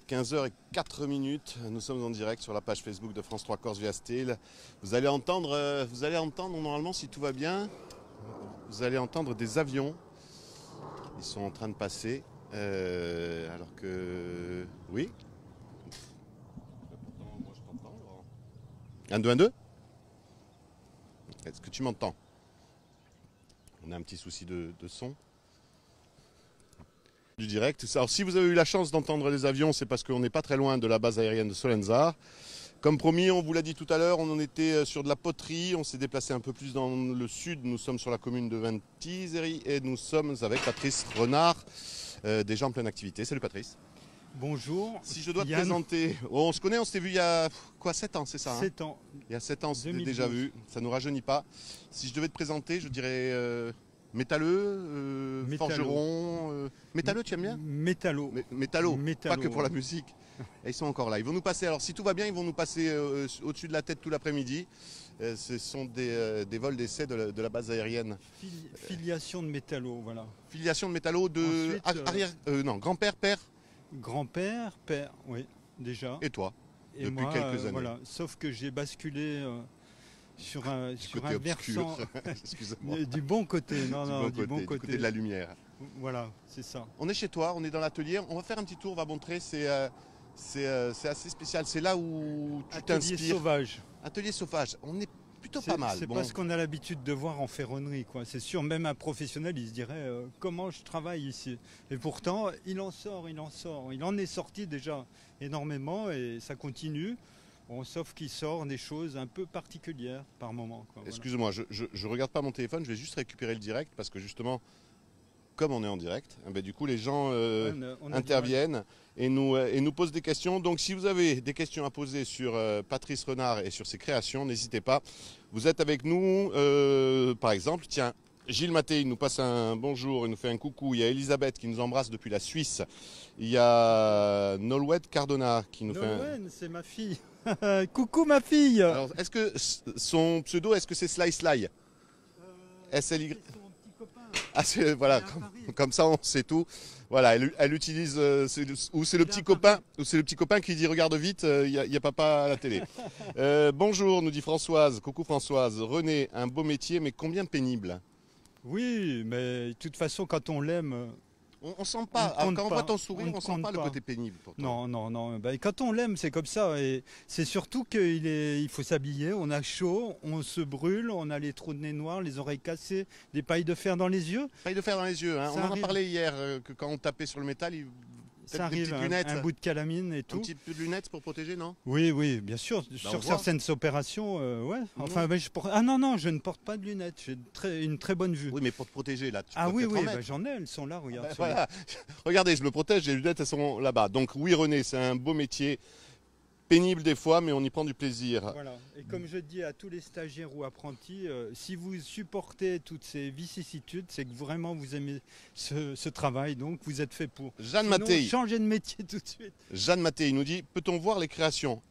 15h04, nous sommes en direct sur la page Facebook de France 3 Corse via Steel. Vous allez entendre normalement, si tout va bien, vous allez entendre des avions. Ils sont en train de passer, alors que... Oui. Pourtant, moi je t'entends, Laurent. 1, 2, 1, 2. Est-ce que tu m'entends? On a un petit souci de son. Du direct. Alors si vous avez eu la chance d'entendre les avions, c'est parce qu'on n'est pas très loin de la base aérienne de Solenzar. Comme promis, on vous l'a dit tout à l'heure, on en était sur de la poterie, on s'est déplacé un peu plus dans le sud, nous sommes sur la commune de Ventiseri et nous sommes avec Patrice Renard, déjà en pleine activité. Salut Patrice. Bonjour. Si je dois te présenter, on se connaît, on s'était vu il y a quoi, 7 ans, c'est ça? 7 ans. Il y a 7 ans, on s'était déjà vu, ça ne nous rajeunit pas. Si je devais te présenter, je dirais... métalleux, forgeron, métalleux, tu aimes bien? Métallo. Métallo, pas que pour la musique. Et ils sont encore là. Ils vont nous passer, alors si tout va bien, ils vont nous passer au-dessus de la tête tout l'après-midi. Ce sont des vols d'essai de la base aérienne. Filiation de Métallo, voilà. Filiation de Métallo de grand-père, père? Grand-père, père, oui, déjà. Et toi, et depuis moi, quelques années. Voilà. Sauf que j'ai basculé... sur un versant du bon côté, du bon côté de la lumière. Voilà, c'est ça. On est chez toi, on est dans l'atelier, on va faire un petit tour, on va montrer, c'est assez spécial, c'est là où tu t'inspires. Atelier sauvage. Atelier sauvage, on est plutôt pas mal. C'est pas ce qu'on a l'habitude de voir en ferronnerie, quoi. C'est sûr, même un professionnel, il se dirait comment je travaille ici. Et pourtant, il en sort. Il en est sorti déjà énormément et ça continue. Bon, sauf qu'il sort des choses un peu particulières par moment. Excuse-moi, je regarde pas mon téléphone, je vais juste récupérer le direct parce que justement, comme on est en direct, du coup les gens interviennent et nous posent des questions. Donc si vous avez des questions à poser sur Patrice Renard et sur ses créations, n'hésitez pas. Vous êtes avec nous, par exemple, tiens, Gilles Mattei nous passe un bonjour, il nous fait un coucou. Il y a Elisabeth qui nous embrasse depuis la Suisse. Il y a Nolwenn Cardona qui nous fait Nolwenn, c'est ma fille. Coucou ma fille. Alors, est-ce que son pseudo, est-ce que c'est Sly Sly? SLY. C'est son petit copain. Ah, voilà, comme ça on sait tout. Voilà, elle utilise ou c'est le petit copain qui dit regarde vite, il y a papa à la télé. Bonjour, nous dit Françoise. Coucou Françoise. René, un beau métier, mais combien pénible? Oui, mais de toute façon, quand on l'aime. On sent pas, quand on voit ton sourire, on sent pas le côté pénible pour toi. Non. Quand on l'aime, c'est comme ça. Et c'est surtout qu'il faut s'habiller, on a chaud, on se brûle, on a les trous de nez noirs, les oreilles cassées, des pailles de fer dans les yeux. Pailles de fer dans les yeux, hein. On en a parlé hier, que quand on tapait sur le métal, ça arrive, un bout de calamine et tout. Un petit peu de lunettes pour protéger, non? Oui, bien sûr. Sur certaines opérations, ouais. Enfin, non, je ne porte pas de lunettes. J'ai une très bonne vue. Oui, mais pour te protéger, là, tu peux oui, mettre. j'en ai, elles sont là, regarde. Voilà. Regardez, je me protège, les lunettes, elles sont là-bas. Donc oui, René, c'est un beau métier. Pénible des fois, mais on y prend du plaisir. Voilà. Et comme je dis à tous les stagiaires ou apprentis, si vous supportez toutes ces vicissitudes, c'est que vraiment vous aimez ce travail, donc vous êtes fait pour. Jeanne Mattei. Changez de métier tout de suite. Jeanne Mattei nous dit, peut-on voir les créations?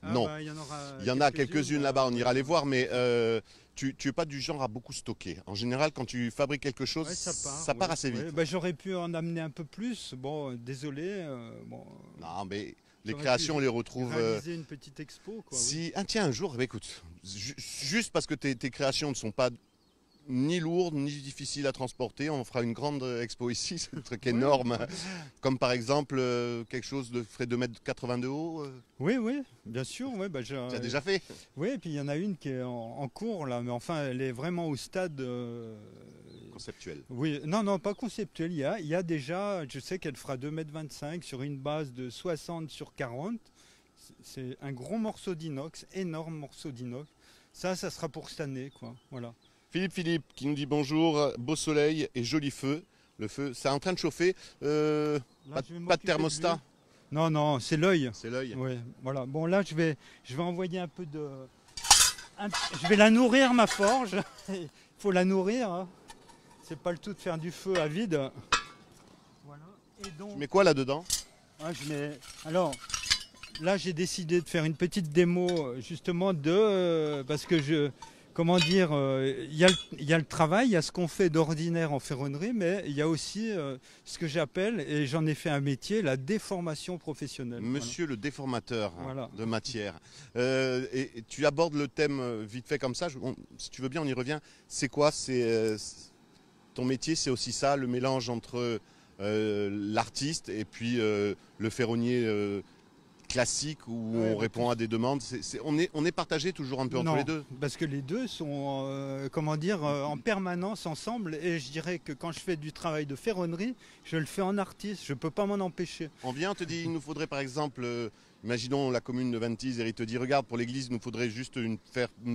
Non. Il y en a quelques-unes là-bas, on ira les voir, mais tu n'es pas du genre à beaucoup stocker. En général, quand tu fabriques quelque chose, ça part assez vite. J'aurais pu en amener un peu plus. Bon, désolé. Non, mais... Les créations, on les retrouve. Réaliser une petite expo, quoi. Si, tiens, un jour, écoute, juste parce que tes créations ne sont pas ni lourdes ni difficiles à transporter, on fera une grande expo ici, c'est un truc énorme. Comme par exemple, quelque chose de ferait 2,80 m de haut. Oui, bien sûr. Tu as déjà fait? Oui, et puis il y en a une qui est en cours, là, mais enfin, elle est vraiment au stade. Conceptuel. Oui, non, pas conceptuel. Il y a déjà, je sais qu'elle fera 2,25 m sur une base de 60 sur 40. C'est un gros morceau d'inox, énorme morceau d'inox. Ça sera pour cette année, quoi. Voilà. Philippe qui nous dit bonjour, beau soleil et joli feu. Le feu, c'est en train de chauffer. Pas de thermostat. Non, c'est l'œil. C'est l'œil. Oui, voilà. Bon, là, je vais envoyer un peu de. Je vais la nourrir, ma forge. Il faut la nourrir. Hein. C'est pas le tout de faire du feu à vide. Voilà. Et donc, tu mets quoi là-dedans? Alors, là, j'ai décidé de faire une petite démo, justement, parce que comment dire, il y a le travail, il y a ce qu'on fait d'ordinaire en ferronnerie, mais il y a aussi ce que j'appelle, et j'en ai fait un métier, la déformation professionnelle. Monsieur le déformateur voilà. de matière. Et tu abordes le thème vite fait comme ça. Si tu veux bien, on y revient. C'est quoi? Ton métier, c'est aussi ça, le mélange entre l'artiste et puis le ferronnier classique où on répond à des demandes. On est partagé toujours un peu entre les deux. Parce que les deux sont comment dire, en permanence ensemble, et je dirais que quand je fais du travail de ferronnerie, je le fais en artiste, je ne peux pas m'en empêcher. On vient, on te dit, il nous faudrait par exemple, imaginons la commune de Ventis, et il te dit, regarde, pour l'église, il nous faudrait juste une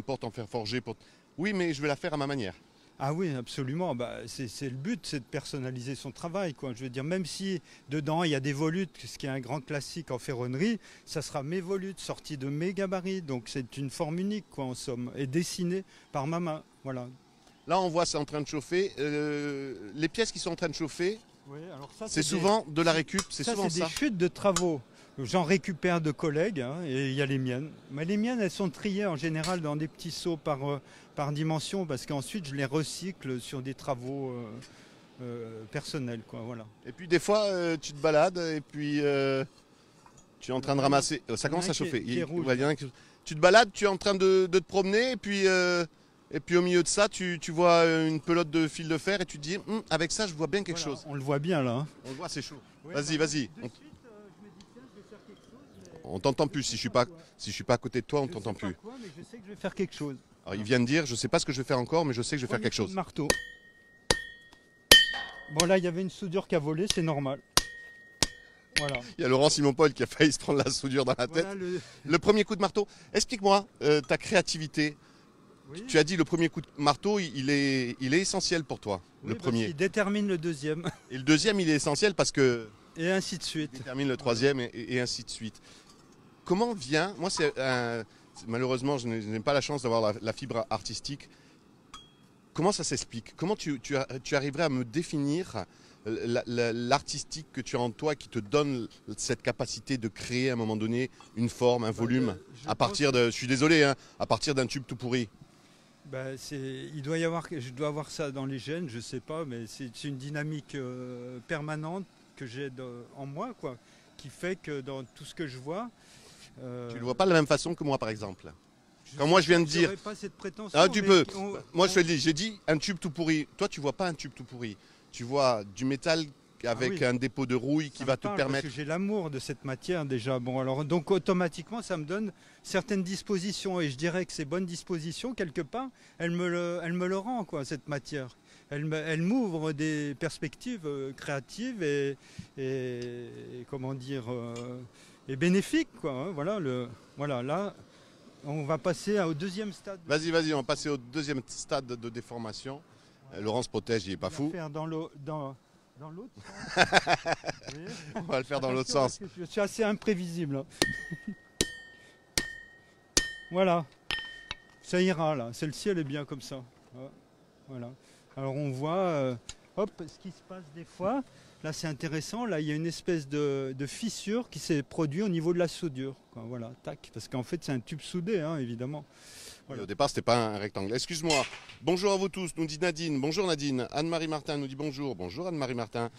porte en fer forgé. Oui, mais je vais la faire à ma manière. Ah oui, absolument. Bah, c'est le but, c'est de personnaliser son travail, quoi. Je veux dire, même si dedans il y a des volutes, ce qui est un grand classique en ferronnerie, ça sera mes volutes sorties de mes gabarits. Donc c'est une forme unique, quoi, en somme, et dessinée par ma main. Voilà. Là, on voit c'est en train de chauffer. Les pièces qui sont en train de chauffer, oui, alors ça, c'est souvent de la récup. C'est souvent ça. C'est des chutes de travaux. J'en récupère de collègues, hein, et il y a les miennes. Mais les miennes, elles sont triées en général dans des petits seaux par dimension, parce qu'ensuite je les recycle sur des travaux personnels, quoi, voilà. Et puis des fois, tu te balades et puis tu es en train de ramasser. Ça commence à chauffer. Tu te balades, tu es en train de te promener et puis au milieu de ça, tu vois une pelote de fil de fer et tu te dis, avec ça, je vois bien quelque chose. On le voit bien là. Hein. On le voit, c'est chaud. Oui, vas-y. On t'entend plus. Si je suis pas à côté de toi, on t'entend plus. Quoi, mais je sais que je vais faire quelque chose. Alors, il vient de dire, je sais pas ce que je vais faire encore, mais je sais que je vais faire quelque chose. Marteau. Bon là, il y avait une soudure qui a volé, c'est normal. Voilà. Il y a Laurent Simon-Paul qui a failli se prendre la soudure dans la tête. Le premier coup de marteau. Explique-moi ta créativité. Oui. Tu as dit le premier coup de marteau, il est essentiel pour toi. Oui, le premier. Il détermine le deuxième. Et le deuxième, il est essentiel parce que. Et ainsi de suite. Il détermine le troisième et ainsi de suite. Comment vient. Moi, malheureusement, je n'ai pas la chance d'avoir la fibre artistique. Comment ça s'explique? Comment tu arriverais à me définir l'artistique que tu as en toi qui te donne cette capacité de créer à un moment donné une forme, un volume, à partir de. Je suis désolé, hein, à partir d'un tube tout pourri? Je dois avoir ça dans les gènes, je sais pas, mais c'est une dynamique permanente que j'ai en moi, quoi, qui fait que dans tout ce que je vois. Tu ne le vois pas de la même façon que moi, par exemple. Quand moi je viens de dire. Pas cette prétention, ah, tu peux. Moi je te le dis, j'ai dit un tube tout pourri. Toi, tu vois pas un tube tout pourri. Tu vois du métal avec un dépôt de rouille qui va te permettre. Parce que j'ai l'amour de cette matière déjà. Bon, alors donc automatiquement, ça me donne certaines dispositions, et je dirais que ces bonnes dispositions, quelque part, elle me le rend, quoi, cette matière. Elle m'ouvre des perspectives créatives et comment dire, et bénéfiques, quoi. Hein, voilà, là, on va passer au deuxième stade. Vas-y, on va passer au deuxième stade de déformation. Laurent se protège, il n'est pas fou. On va faire dans l'autre sens. On va le faire dans l'autre sens. Je suis assez imprévisible. Hein. Voilà, ça ira là. Celle-ci, elle est bien comme ça. Voilà. Alors on voit, ce qui se passe des fois. Là, c'est intéressant. Là, il y a une espèce de fissure qui s'est produite au niveau de la soudure. Voilà, tac. Parce qu'en fait, c'est un tube soudé, hein, évidemment. Voilà. Au départ, ce n'était pas un rectangle. Excuse-moi. Bonjour à vous tous, nous dit Nadine. Bonjour Nadine. Anne-Marie Martin nous dit bonjour. Bonjour Anne-Marie Martin.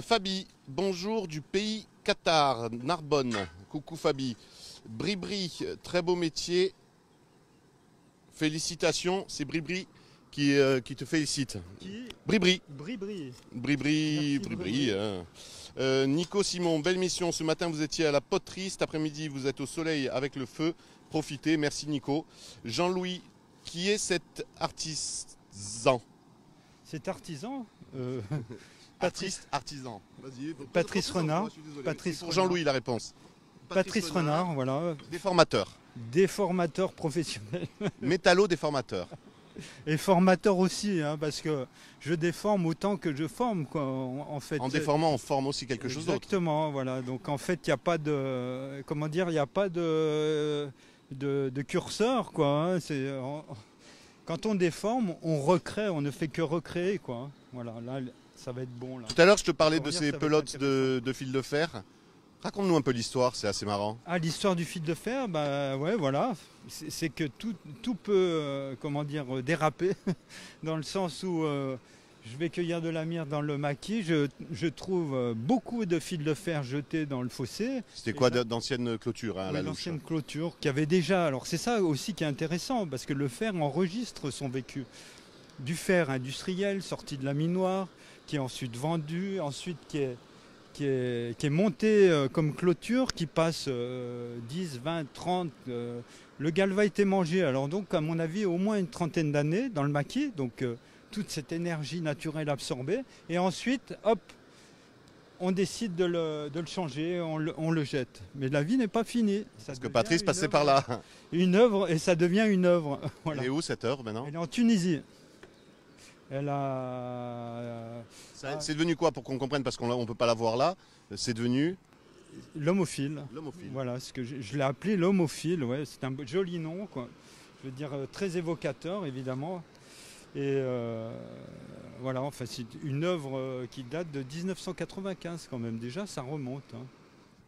Fabi, bonjour du pays Qatar, Narbonne. Coucou Fabi. Bribri, très beau métier. Félicitations, c'est Bribri qui te félicite. Bribri. Bribri. Hein. Nico Simon, belle mission. Ce matin, vous étiez à la poterie. Cet après-midi, vous êtes au soleil avec le feu. Profitez. Merci Nico. Jean-Louis, qui est cet artisan? Cet artisan artisan. Vas-y. Patrice Renard. Pour Jean-Louis, la réponse. Patrice Renard, voilà. Déformateur. Déformateur professionnel. Métallo-déformateur. Et formateur aussi, hein, parce que je déforme autant que je forme, quoi, en fait. En déformant, on forme aussi quelque chose d'autre. Exactement, voilà. Donc en fait, il n'y a pas de, comment dire, il n'y a pas de curseur, quoi. Hein. Quand on déforme, on recrée, on ne fait que recréer, quoi. Hein. Voilà, là, ça va être bon. Là. Tout à l'heure, je te parlais de ces pelotes de fil de fer. Raconte-nous un peu l'histoire, c'est assez marrant. Ah, l'histoire du fil de fer, bah ouais, voilà. C'est que tout peut, comment dire, déraper, dans le sens où je vais cueillir de la myrte dans le maquis, je trouve beaucoup de fils de fer jetés dans le fossé. C'était quoi d'anciennes clôtures, hein, Oui, la louche? l'ancienne clôture qui avait déjà. Alors c'est ça aussi qui est intéressant, parce que le fer enregistre son vécu. Du fer industriel sorti de la mine noire, qui est ensuite vendu, ensuite qui est monté comme clôture, qui passe 10, 20, 30. Le galva a été mangé, alors donc à mon avis au moins une trentaine d'années dans le maquis, donc toute cette énergie naturelle absorbée, et ensuite hop, on décide de le changer, on le jette. Mais la vie n'est pas finie. Parce que Patrice passait par là. Une œuvre, et ça devient une œuvre. Voilà. Elle est où cette œuvre maintenant? Elle est en Tunisie. Elle a... C'est devenu quoi pour qu'on comprenne, parce qu'on ne peut pas la voir là. C'est devenu l'homophile. L'homophile. Voilà, ce que je l'ai appelé l'homophile. Ouais, c'est un joli nom, quoi. Je veux dire très évocateur, évidemment. Et voilà, enfin c'est une œuvre qui date de 1995 quand même. Déjà, ça remonte. Hein.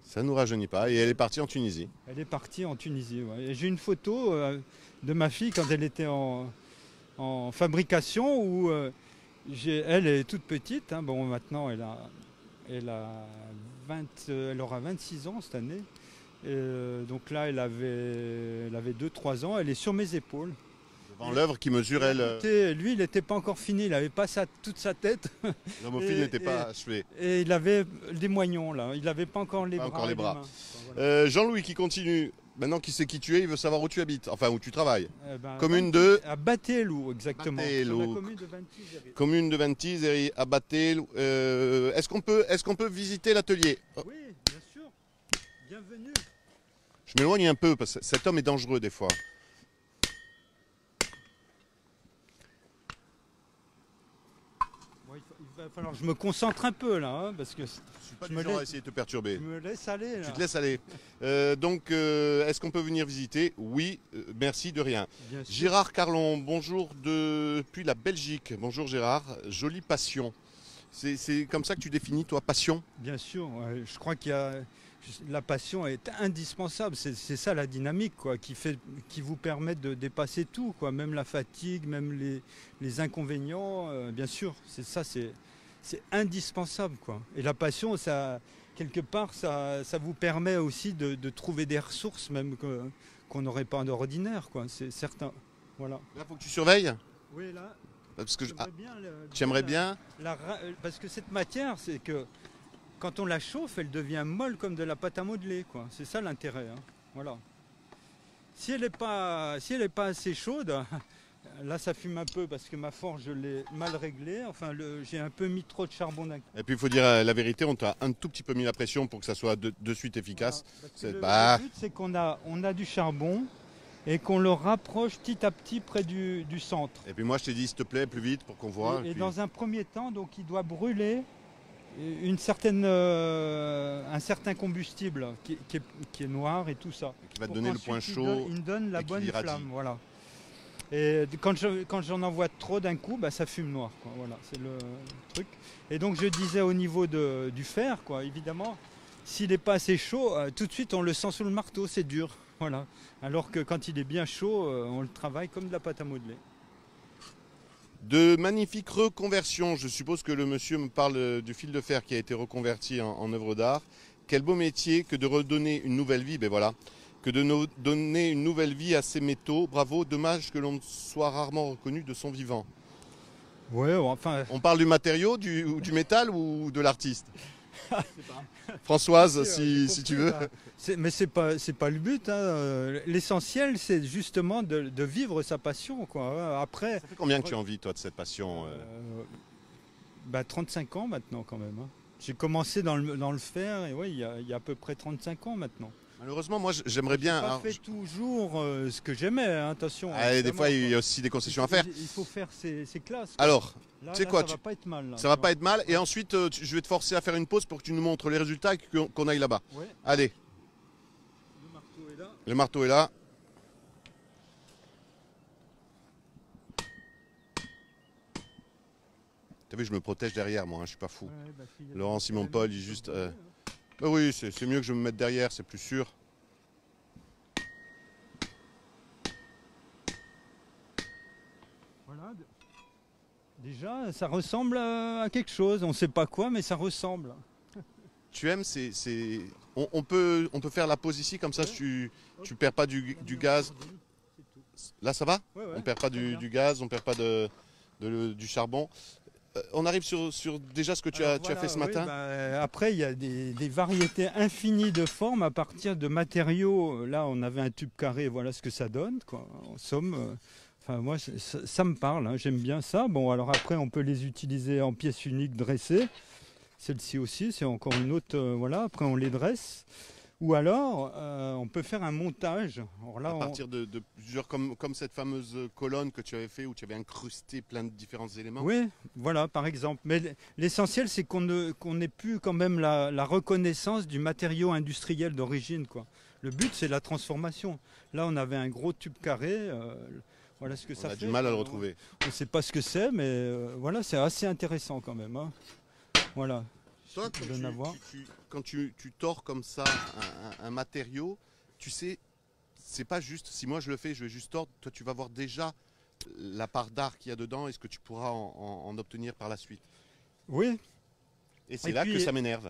Ça ne nous rajeunit pas. Et elle est partie en Tunisie. Elle est partie en Tunisie. Ouais. Et j'ai une photo de ma fille quand elle était en fabrication où elle est toute petite. Hein. Bon, maintenant elle aura 26 ans cette année. Et, donc là, elle avait 2-3 ans. Elle est sur mes épaules. Devant l'œuvre qui mesure, elle. Lui, il n'était pas encore fini. Il n'avait pas toute sa tête. L'homophile n'était pas achevé. Et il avait des moignons là. Il n'avait pas encore les pas bras. Encore les bras. Enfin, voilà. Jean-Louis qui continue. Maintenant qu'il sait qui tu es, il veut savoir où tu habites, enfin où tu travailles. Commune de... de... À Battelou, exactement. Battelou. Sur la commune de Ventiseri. Commune de Ventiseri, à Battelou. Est-ce qu'on peut visiter l'atelier? Oui, bien sûr. Bienvenue. Je m'éloigne un peu, parce que cet homme est dangereux des fois. Bon, il va falloir que je me concentre un peu là, hein, parce que... Je suis pas du genre à essayer de te perturber. Je me laisse aller là. Tu te laisses aller. Donc, est-ce qu'on peut venir visiter? Oui, merci, de rien. Gérard Carlon, bonjour depuis la Belgique. Bonjour Gérard, jolie passion. C'est comme ça que tu définis, toi, passion? Bien sûr, ouais. Je crois qu'il y a... La passion est indispensable, c'est ça la dynamique quoi, qui vous permet de dépasser tout, quoi. Même la fatigue, même les inconvénients, bien sûr, c'est indispensable, quoi. Et la passion, ça, quelque part, ça vous permet aussi de trouver des ressources même qu'on n'aurait pas d'ordinaire, quoi. C'est certain. Voilà. Là, il faut que tu surveilles. Oui, là. Parce que tu aimerais bien. Parce que cette matière, c'est que quand on la chauffe, elle devient molle comme de la pâte à modeler, quoi. C'est ça l'intérêt. Hein. Voilà. Si elle n'est pas assez chaude. Là, ça fume un peu parce que ma forge, je l'ai mal réglée. Enfin, j'ai un peu mis trop de charbon d'un coup. Et puis, il faut dire la vérité, on t'a un tout petit peu mis la pression pour que ça soit de suite efficace. Voilà, le but, c'est qu'on a du charbon et qu'on le rapproche petit à petit près du centre. Et puis moi, je t'ai dit, s'il te plaît, plus vite pour qu'on voit. Et dans un premier temps, donc, il doit brûler un certain combustible qui est noir et tout ça. Qui va te donner le point chaud. Il donne la bonne flamme, voilà. Et quand j'en envoie trop d'un coup, ça fume noir, quoi. Voilà, c'est le truc. Et donc je disais au niveau du fer, quoi, évidemment, s'il n'est pas assez chaud, tout de suite on le sent sous le marteau, c'est dur. Voilà. Alors que quand il est bien chaud, on le travaille comme de la pâte à modeler. De magnifiques reconversions. Je suppose que le monsieur me parle du fil de fer qui a été reconverti en œuvre d'art. Quel beau métier que de redonner une nouvelle vie. Ben voilà. Que de donner une nouvelle vie à ces métaux. Bravo, dommage que l'on soit rarement reconnu de son vivant. Ouais, enfin... On parle du matériau, du métal ou de l'artiste? Françoise, si tu veux. Mais c'est pas le but. Hein. L'essentiel, c'est justement de vivre sa passion, quoi. Après, ça fait combien que tu en vis, toi, de cette passion 35 ans maintenant, quand même. Hein. J'ai commencé dans le fer, et ouais, il y a à peu près 35 ans maintenant. Malheureusement, moi, j'aimerais bien... Je n'ai pas fait toujours ce que j'aimais, hein, attention. Des fois, il y a aussi des concessions à faire. Il faut faire ses classes. Quoi. Alors, tu sais quoi, ça va pas être mal. Là, ça va pas être mal. Et ensuite, je vais te forcer à faire une pause pour que tu nous montres les résultats et qu'on aille là-bas. Ouais. Allez. Le marteau est là. Le marteau est là. T'as vu, je me protège derrière, moi, hein, je suis pas fou. Ouais, Laurent Simon-Paul, il juste... Bah oui, c'est mieux que je me mette derrière, c'est plus sûr. Voilà. Déjà, ça ressemble à quelque chose. On ne sait pas quoi, mais ça ressemble. Tu aimes, on peut faire la pause ici, comme ça tu perds pas du gaz. Là, ça va? Ouais, ouais, on perd pas du gaz, on perd pas du charbon. On arrive sur déjà ce que tu as fait ce matin. Après, il y a des variétés infinies de formes à partir de matériaux. Là, on avait un tube carré, voilà ce que ça donne, quoi. En somme, enfin, moi, ça me parle, hein, j'aime bien ça. Bon, alors après, on peut les utiliser en pièces uniques dressées. Celle-ci aussi, c'est encore une autre. Voilà, après, on les dresse. Ou alors, on peut faire un montage. Alors là, à partir de plusieurs, comme cette fameuse colonne que tu avais fait où tu avais incrusté plein de différents éléments. Oui, voilà, par exemple. Mais l'essentiel, c'est qu'on n'ait plus quand même la reconnaissance du matériau industriel d'origine, quoi. Le but, c'est la transformation. Là, on avait un gros tube carré. Voilà ce que ça fait. On a du mal à le retrouver. On ne sait pas ce que c'est, mais voilà, c'est assez intéressant quand même, hein. Voilà. Toi, quand tu tords comme ça un matériau, tu sais, c'est pas juste, si moi je le fais, je vais juste tordre, toi tu vas voir déjà la part d'art qu'il y a dedans et ce que tu pourras en obtenir par la suite. Oui. Et c'est là que ça m'énerve.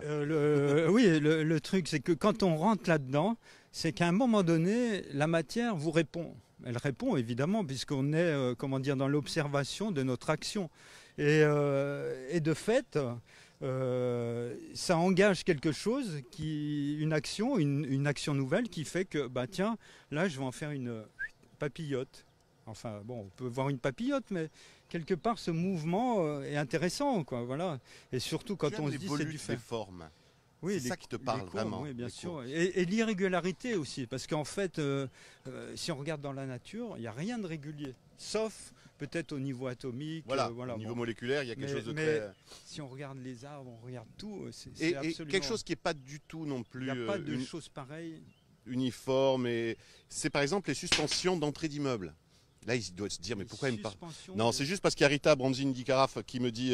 Oui, le truc, c'est que quand on rentre là-dedans, c'est qu'à un moment donné, la matière vous répond. Elle répond évidemment, puisqu'on est comment dire, dans l'observation de notre action. Et de fait, ça engage quelque chose, une action nouvelle qui fait que, bah tiens, là je vais en faire une papillote. Enfin bon, on peut voir une papillote, mais quelque part ce mouvement est intéressant, quoi. Voilà. Et surtout quand on se dit c'est du fer. Formes. Oui, c'est ça qui te parle vraiment. Oui, bien sûr. Et l'irrégularité aussi, parce qu'en fait, si on regarde dans la nature, il n'y a rien de régulier, sauf peut-être au niveau atomique. Voilà, au niveau moléculaire, il y a quelque chose de très... Si on regarde les arbres, on regarde tout, c'est absolument... quelque chose qui n'est pas du tout non plus... Il n'y a pas de choses pareilles. Uniforme. Et c'est par exemple les suspensions d'entrée d'immeubles. Là, il doit se dire, mais pourquoi il me parle? Non, c'est juste parce qu'il y a Rita Branzini di Carafe qui me dit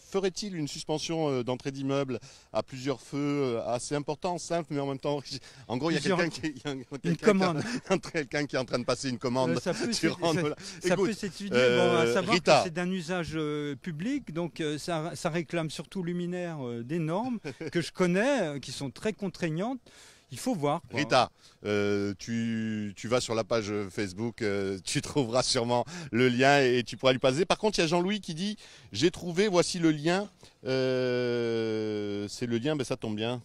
ferait-il une suspension d'entrée d'immeuble à plusieurs feux assez important, simple, mais en même temps. En gros, il y a quelqu'un qui est en train de passer une commande. Ça peut s'étudier, à savoir Rita, que c'est d'un usage public, donc ça réclame surtout luminaires des normes que je connais, qui sont très contraignantes. Il faut voir, quoi. Rita, tu vas sur la page Facebook, tu trouveras sûrement le lien et tu pourras lui passer. Par contre, il y a Jean-Louis qui dit « J'ai trouvé, voici le lien. » C'est le lien, ben ça tombe bien.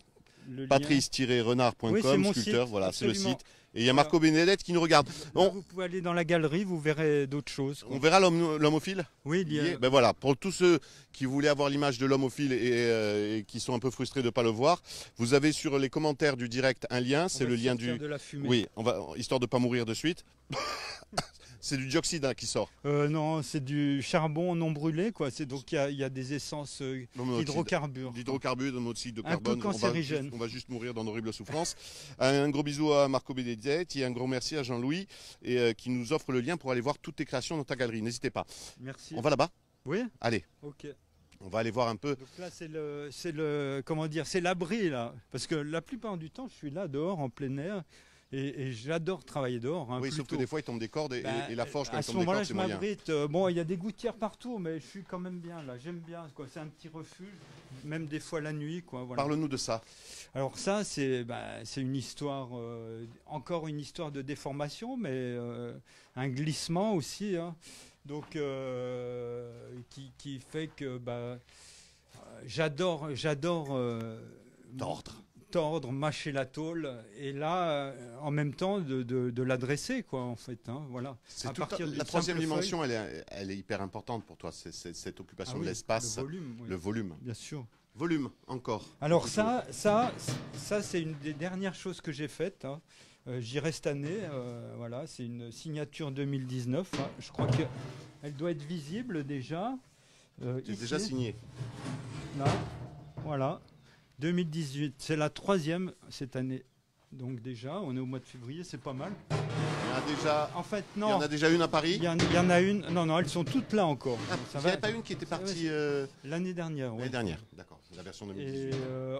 Patrice-renard.com, sculpteur, voilà, c'est le site. Et il y a Marco Benedette qui nous regarde. Bon. Vous pouvez aller dans la galerie, vous verrez d'autres choses, quoi. On verra l'homophile? Oui, il y a... Ben voilà, pour tous ceux qui voulaient avoir l'image de l'homophile et qui sont un peu frustrés de ne pas le voir, vous avez sur les commentaires du direct un lien, c'est le lien du... de la fumée. Oui, histoire de ne pas mourir de suite. C'est du dioxyde qui sort. Non, c'est du charbon non brûlé, quoi. Donc il y a des essences d'hydrocarbures. D'hydrocarbures, de monoxyde de carbone. Un peu cancérigène. On va juste mourir dans d'horribles souffrances. Un gros bisou à Marco Benedette et un gros merci à Jean-Louis qui nous offre le lien pour aller voir toutes tes créations dans ta galerie. N'hésitez pas. Merci. On va là-bas? Oui. Allez. Ok. On va aller voir un peu. Donc là, c'est l'abri, là. Parce que la plupart du temps, je suis là, dehors, en plein air. Et j'adore travailler dehors. Oui, sauf que des fois, il tombe des cordes et la forge, quand il tombe des cordes, c'est moyen. À ce moment-là, je m'abrite. Bon, il y a des gouttières partout, mais je suis quand même bien là. J'aime bien, quoi. C'est un petit refuge, même des fois la nuit, quoi. Voilà. Parle-nous de ça. Alors ça, c'est une histoire, encore une histoire de déformation, mais un glissement aussi, hein. Donc, qui fait que j'adore tordre, mâcher la tôle, et là, en même temps, de la dresser, quoi, en fait, hein, voilà. La troisième dimension, elle est hyper importante pour toi, c'est cette occupation de l'espace, le volume. Bien sûr. Volume, encore. Alors ça c'est une des dernières choses que j'ai faites, hein. J'y reste année, voilà, c'est une signature 2019, hein. Je crois qu'elle doit être visible déjà. C'est déjà signé. Là, voilà. 2018, c'est la 3e cette année. Donc déjà, on est au mois de février, c'est pas mal. Il y en a déjà... En fait, non. Il y en a déjà une à Paris? Il y en a une. Non, elles sont toutes là encore. Il n'y avait pas une qui était partie... L'année dernière, oui. L'année dernière, d'accord. La version 2018. Et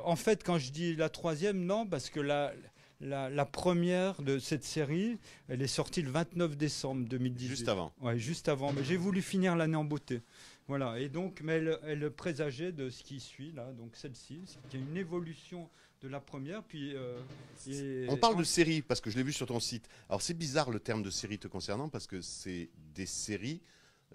en fait, quand je dis la troisième, non, parce que la première de cette série, elle est sortie le 29 décembre 2018. Juste avant. Ouais, juste avant. Mais j'ai voulu finir l'année en beauté. Voilà. Et donc, mais elle présageait de ce qui suit là. Donc celle-ci, qui est une évolution de la première. Puis on parle de série parce que je l'ai vu sur ton site. Alors c'est bizarre le terme de série te concernant parce que c'est des séries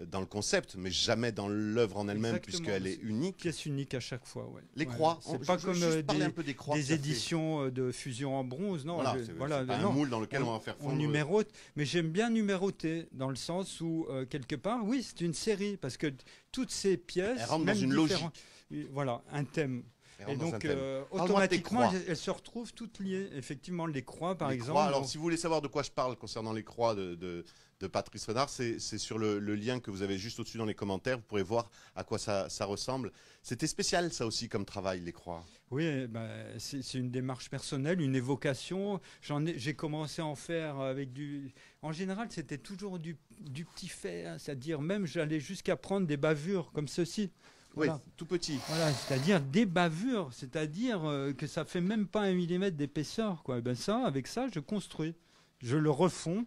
dans le concept, mais jamais dans l'œuvre en elle-même, puisqu'elle est unique. Pièce unique à chaque fois, ouais. Les croix, c'est pas comme des éditions fait. De fusion en bronze, non. Voilà, c'est pas un moule dans lequel on va faire fondre. On numérote, mais j'aime bien numéroter, dans le sens où, quelque part, oui, c'est une série, parce que toutes ces pièces... Elles rentrent dans une logique. Voilà, un thème. Et donc, automatiquement, elles se retrouvent toutes liées. Effectivement, les croix, par exemple. Croix, alors, si vous voulez savoir de quoi je parle concernant les croix de Patrice Renard, c'est sur le lien que vous avez juste au-dessus dans les commentaires. Vous pourrez voir à quoi ça ressemble. C'était spécial, ça aussi, comme travail, les croix. Oui, c'est une démarche personnelle, une évocation. J'ai commencé à en faire avec du... En général, c'était toujours du petit fait. Hein, c'est-à-dire, même, j'allais jusqu'à prendre des bavures comme ceci. Oui, voilà. tout petit. Voilà, c'est-à-dire des bavures, c'est-à-dire que ça fait même pas 1 mm d'épaisseur, quoi. Et ben ça, avec ça, je construis, je le refonds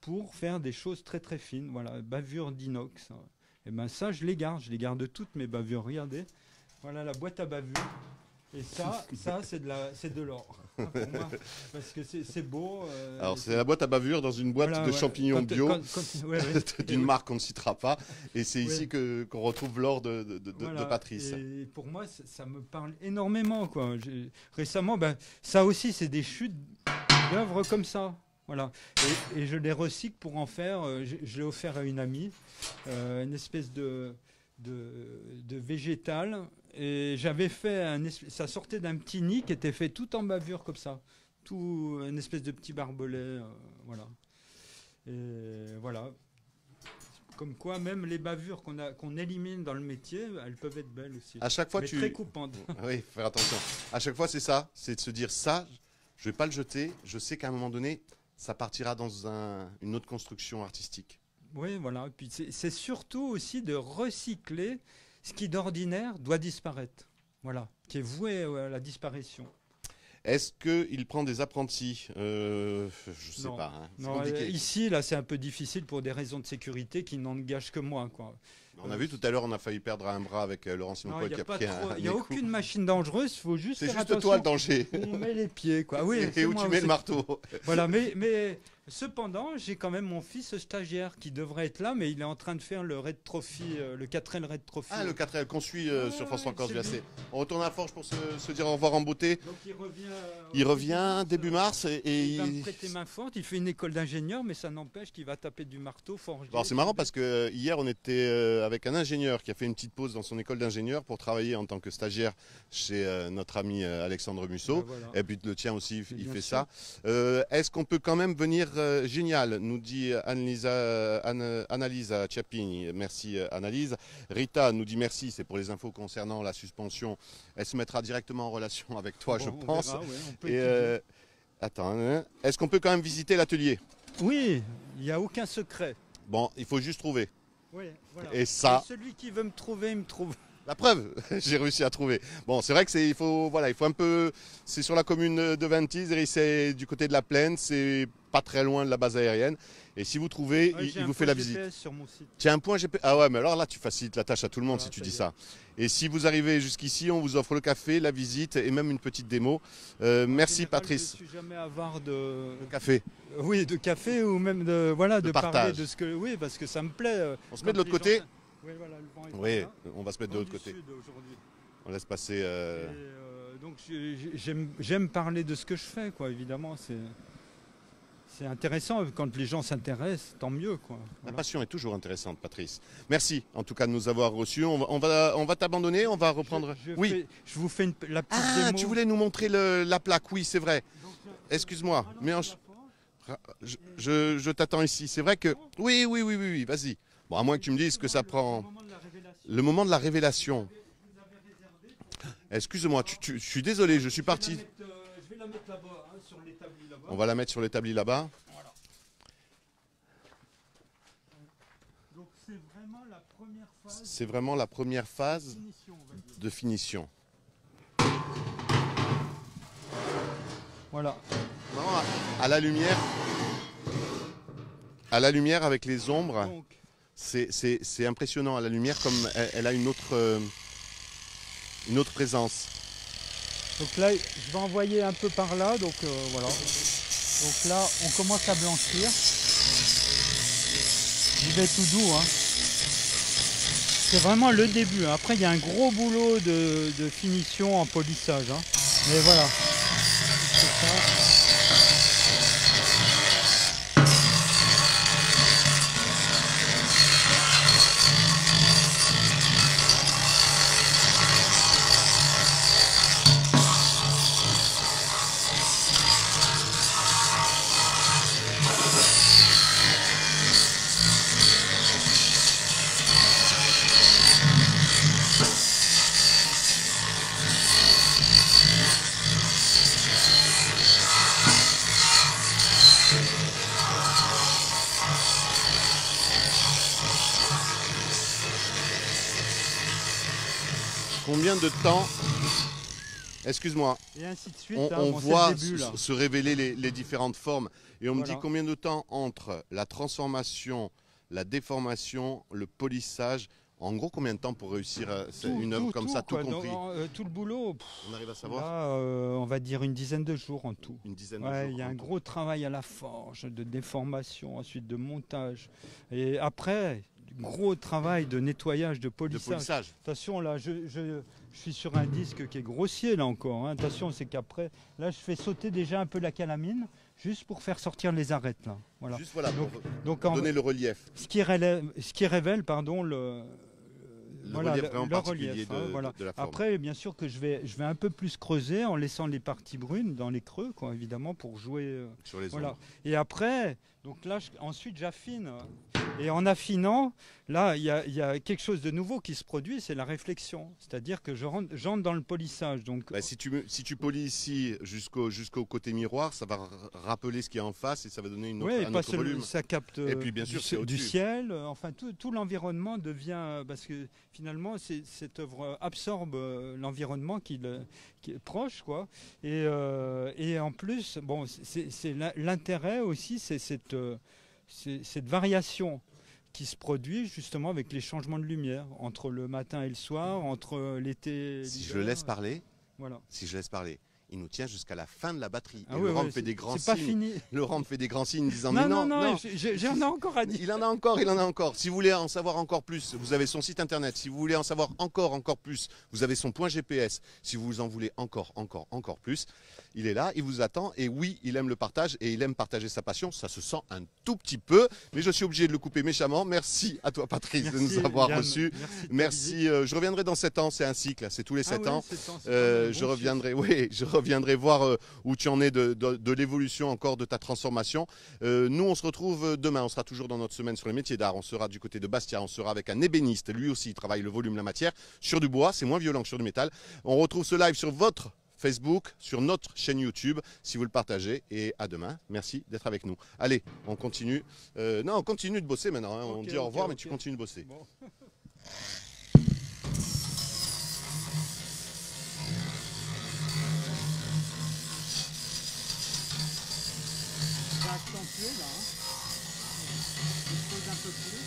pour faire des choses très très fines. Voilà, bavures d'inox. Et ben ça, je les garde toutes mes bavures. Regardez, voilà la boîte à bavures. Et ça c'est de l'or pour moi, parce que c'est beau. Alors c'est la boîte à bavure dans une boîte de champignons bio d'une marque qu'on ne citera pas. Et c'est ici qu'on retrouve l'or de Patrice. Et pour moi, ça me parle énormément, quoi. Récemment, ça aussi, c'est des chutes d'œuvres comme ça. Voilà. Et je les recycle pour en faire. Je l'ai offert à une amie, une espèce de végétal. Et j'avais fait ça sortait d'un petit nid qui était fait tout en bavure comme ça, tout une espèce de petit barbelé, voilà. Et voilà. Comme quoi, même les bavures qu'on élimine dans le métier, elles peuvent être belles aussi. À chaque fois, mais très coupantes. Oui, faire attention. À chaque fois, c'est ça, c'est de se dire ça, je vais pas le jeter. Je sais qu'à un moment donné, ça partira dans une autre construction artistique. Oui, voilà. Et puis c'est surtout aussi de recycler ce qui d'ordinaire doit disparaître, voilà, qui est voué à la disparition. Est-ce qu'il prend des apprentis je sais pas. Hein. Non, ici, là, c'est un peu difficile pour des raisons de sécurité qui n'engagent que moi, quoi. On a vu tout à l'heure, on a failli perdre un bras avec Laurent Simon-Paul qui a pris un. Il n'y a aucune machine dangereuse, il faut juste faire attention. C'est juste toi le danger. On met les pieds, quoi. Oui, et où tu mets le marteau. Voilà, mais cependant, j'ai quand même mon fils stagiaire qui devrait être là, mais il est en train de faire le Red Trophy, le 4L Red Trophy. Ah, le 4L qu'on suit sur France 3 Corse VAC. On retourne à Forges pour se dire au revoir en beauté. Donc il revient début mars il va me prêter main forte. Il fait une école d'ingénieur, mais ça n'empêche qu'il va taper du marteau forger. Alors c'est marrant parce que hier on était avec un ingénieur qui a fait une petite pause dans son école d'ingénieur pour travailler en tant que stagiaire chez notre ami Alexandre Musso. Voilà. Et puis le tien aussi, il fait sûr. ça. Est-ce qu'on peut quand même venir génial, nous dit Annalisa Ciappini. Merci Annalise. Rita nous dit merci, c'est pour les infos concernant la suspension. Elle se mettra directement en relation avec toi, je pense. Verra, ouais, on peut attends, est-ce qu'on peut quand même visiter l'atelier? Oui, il n'y a aucun secret. Bon, il faut juste trouver. Oui, voilà. Et ça... Et celui qui veut me trouver, il me trouve. La preuve, j'ai réussi à trouver. Bon, c'est vrai que il faut un peu. C'est sur la commune de Ventiseri, c'est du côté de la plaine, c'est pas très loin de la base aérienne. Et si vous trouvez, il vous fait la visite. Sur mon site. Tiens, un point GPS. Ah ouais, mais alors là, tu facilites la tâche à tout le monde si tu dis ça. Et si vous arrivez jusqu'ici, on vous offre le café, la visite et même une petite démo. Merci Patrice. Je ne suis jamais avare de café. Oui, de café ou même de partage. Parler de ce que. Oui, parce que ça me plaît. On se met de l'autre côté. Oui, voilà, le vent est oui, là. On va se mettre de l'autre côté. On laisse passer. Donc j'aime parler de ce que je fais, quoi. Évidemment, c'est intéressant quand les gens s'intéressent, tant mieux, quoi. Voilà. La passion est toujours intéressante, Patrice. Merci, en tout cas, de nous avoir reçus. On va t'abandonner, on va reprendre. Je vous fais la petite démo. Ah, tu voulais nous montrer la plaque, oui, c'est vrai. Excuse-moi, mais je t'attends ici. C'est vrai que oui, vas-y. Bon, à moins que tu me dises que ça prend le moment de la révélation. Excuse-moi, je suis désolé, je suis parti. Je vais la mettre là-bas, hein, sur l'établi là-bas. On va la mettre sur l'établi là-bas. Voilà. Donc c'est vraiment la première phase. C'est vraiment la première phase de finition. Voilà. Non, à la lumière. À la lumière avec les ombres, c'est impressionnant. À la lumière, comme elle a une autre présence. Donc là, je vais envoyer un peu par là. Donc voilà. Donc là, on commence à blanchir. J'y vais tout doux. Hein. C'est vraiment le début. Après, il y a un gros boulot de finition en polissage. Hein. Mais voilà. C'est ça. Combien de temps, excuse-moi, et ainsi de suite, on voit se révéler les différentes formes. Et on me dit combien de temps entre la transformation, la déformation, le polissage. En gros, combien de temps pour réussir une œuvre comme ça, tout compris? Tout le boulot, on arrive à savoir là, on va dire une dizaine de jours en tout. Une dizaine de jours. Il y a un gros travail à la forge, de déformation, ensuite de montage. Et après, gros travail de nettoyage, de polissage. Attention, là, je suis sur un disque qui est grossier, là encore. Hein. Attention, c'est qu'après, là, je fais sauter déjà un peu la calamine, juste pour faire sortir les arêtes, là. Voilà. Juste voilà, pour donner le relief. Ce qui révèle, pardon, le relief vraiment particulier voilà. de la forme. Après, bien sûr que je vais un peu plus creuser en laissant les parties brunes dans les creux, quoi, évidemment, pour jouer. Sur les voilà. ombres. Et après, donc là, ensuite, j'affine. Et en affinant, là, il y a quelque chose de nouveau qui se produit, c'est la réflexion. C'est-à-dire que j'entre dans le polissage. Donc, si tu polis ici jusqu'au côté miroir, ça va rappeler ce qu'il y a en face et ça va donner un autre volume. Ça capte et puis, bien sûr, du ciel. Enfin, tout l'environnement devient... Parce que finalement, cette œuvre absorbe l'environnement qui est proche, quoi. Et en plus, bon, c'est l'intérêt aussi, c'est cette variation qui se produit justement avec les changements de lumière entre le matin et le soir, entre l'été et l'hiver. Si je le laisse parler, voilà. Il nous tient jusqu'à la fin de la batterie. Ah et Laurent me fait des grands signes. Pas fini. Laurent me fait des grands signes disant non, j'en ai encore à dire. Il en a encore. Si vous voulez en savoir encore plus, vous avez son site internet. Si vous voulez en savoir encore plus, vous avez son point GPS. Si vous en voulez encore plus, il est là, il vous attend. Et oui, il aime le partage et il aime partager sa passion. Ça se sent un tout petit peu, mais je suis obligé de le couper méchamment. Merci à toi, Patrice, de nous avoir reçus. Merci. Je reviendrai dans 7 ans. C'est un cycle, c'est tous les 7 ans. 7 ans je reviendrai voir où tu en es de l'évolution encore de ta transformation. Nous, on se retrouve demain. On sera toujours dans notre semaine sur les métiers d'art. On sera du côté de Bastia. On sera avec un ébéniste. Lui aussi, il travaille le volume, la matière. Sur du bois, c'est moins violent que sur du métal. On retrouve ce live sur votre Facebook, sur notre chaîne YouTube, si vous le partagez. Et à demain. Merci d'être avec nous. Allez, on continue. On continue de bosser maintenant. Hein. On dit au revoir, mais tu continues de bosser. Bon. Accentuer là, je pose un peu plus.